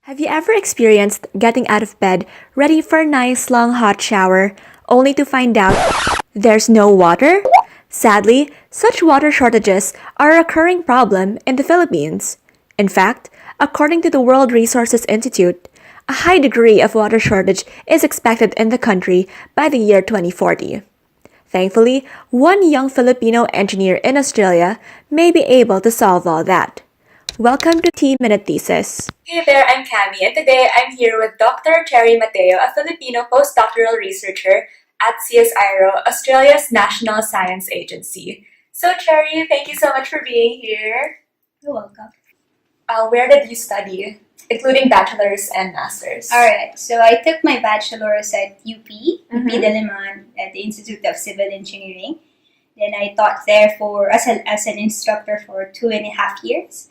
Have you ever experienced getting out of bed, ready for a nice long hot shower, only to find out there's no water? Sadly, such water shortages are a recurring problem in the Philippines. In fact, according to the World Resources Institute, a high degree of water shortage is expected in the country by the year 2040. Thankfully, one young Filipino engineer in Australia may be able to solve all that. Welcome to Tea Minute Thesis. Hey there, I'm Cami, and today I'm here with Dr. Mateo, a Filipino postdoctoral researcher at CSIRO, Australia's National Science Agency. So, Cherry, thank you so much for being here. You're welcome. Where did you study, including bachelor's and master's? Alright, so I took my bachelor's at UP Diliman at the Institute of Civil Engineering. Then I taught there as an instructor for 2.5 years.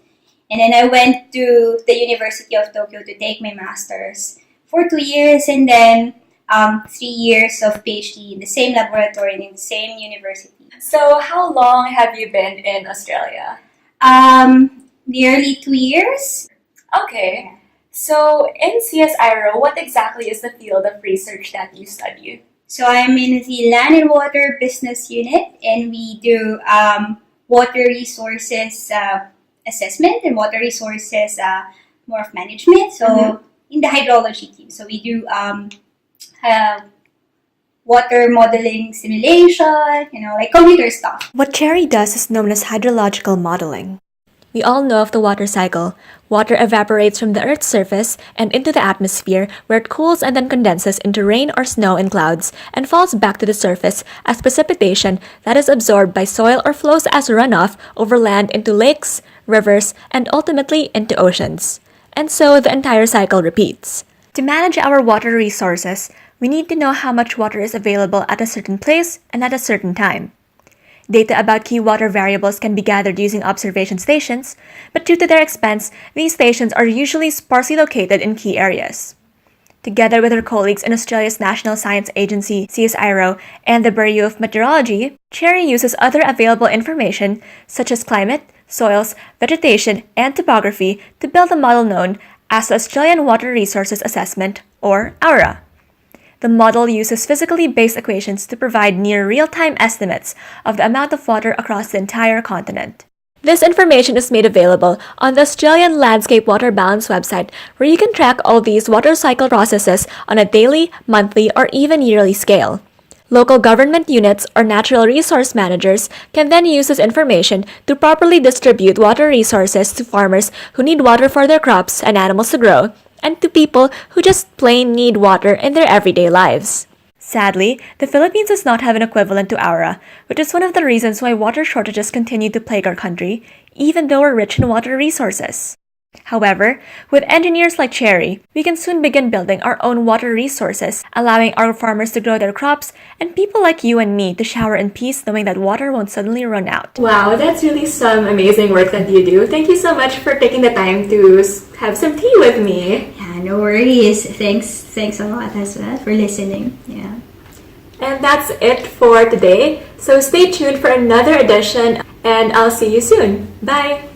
And then I went to the University of Tokyo to take my master's for 2 years, and then 3 years of PhD in the same laboratory and in the same university. So, how long have you been in Australia? Nearly 2 years. Okay. So, in CSIRO, what exactly is the field of research that you study? So I'm in the Land and Water Business Unit, and we do water resources assessment and water resources more of management. So in the hydrology team, so we do water modeling simulation, like computer stuff. What Cherry does is known as hydrological modeling. We all know of the water cycle. Water evaporates from the Earth's surface and into the atmosphere, where it cools and then condenses into rain or snow in clouds and falls back to the surface as precipitation that is absorbed by soil or flows as runoff over land into lakes, rivers, and ultimately into oceans. And so the entire cycle repeats. To manage our water resources, we need to know how much water is available at a certain place and at a certain time. Data about key water variables can be gathered using observation stations, but due to their expense, these stations are usually sparsely located in key areas. Together with her colleagues in Australia's National Science Agency, CSIRO, and the Bureau of Meteorology, Cherry uses other available information, such as climate, soils, vegetation, and topography, to build a model known as the Australian Water Resources Assessment, or AURA. The model uses physically based equations to provide near real-time estimates of the amount of water across the entire continent. This information is made available on the Australian Landscape Water Balance website, where you can track all these water cycle processes on a daily, monthly, or even yearly scale. Local government units or natural resource managers can then use this information to properly distribute water resources to farmers who need water for their crops and animals to grow, and to people who just plain need water in their everyday lives. Sadly, the Philippines does not have an equivalent to AURA, which is one of the reasons why water shortages continue to plague our country, even though we're rich in water resources. However, with engineers like Cherry, we can soon begin building our own water resources, allowing our farmers to grow their crops, and people like you and me to shower in peace knowing that water won't suddenly run out. Wow, that's really some amazing work that you do. Thank you so much for taking the time to have some tea with me. Yeah, no worries. Thanks a lot as well for listening. Yeah. And that's it for today. So stay tuned for another edition, and I'll see you soon. Bye!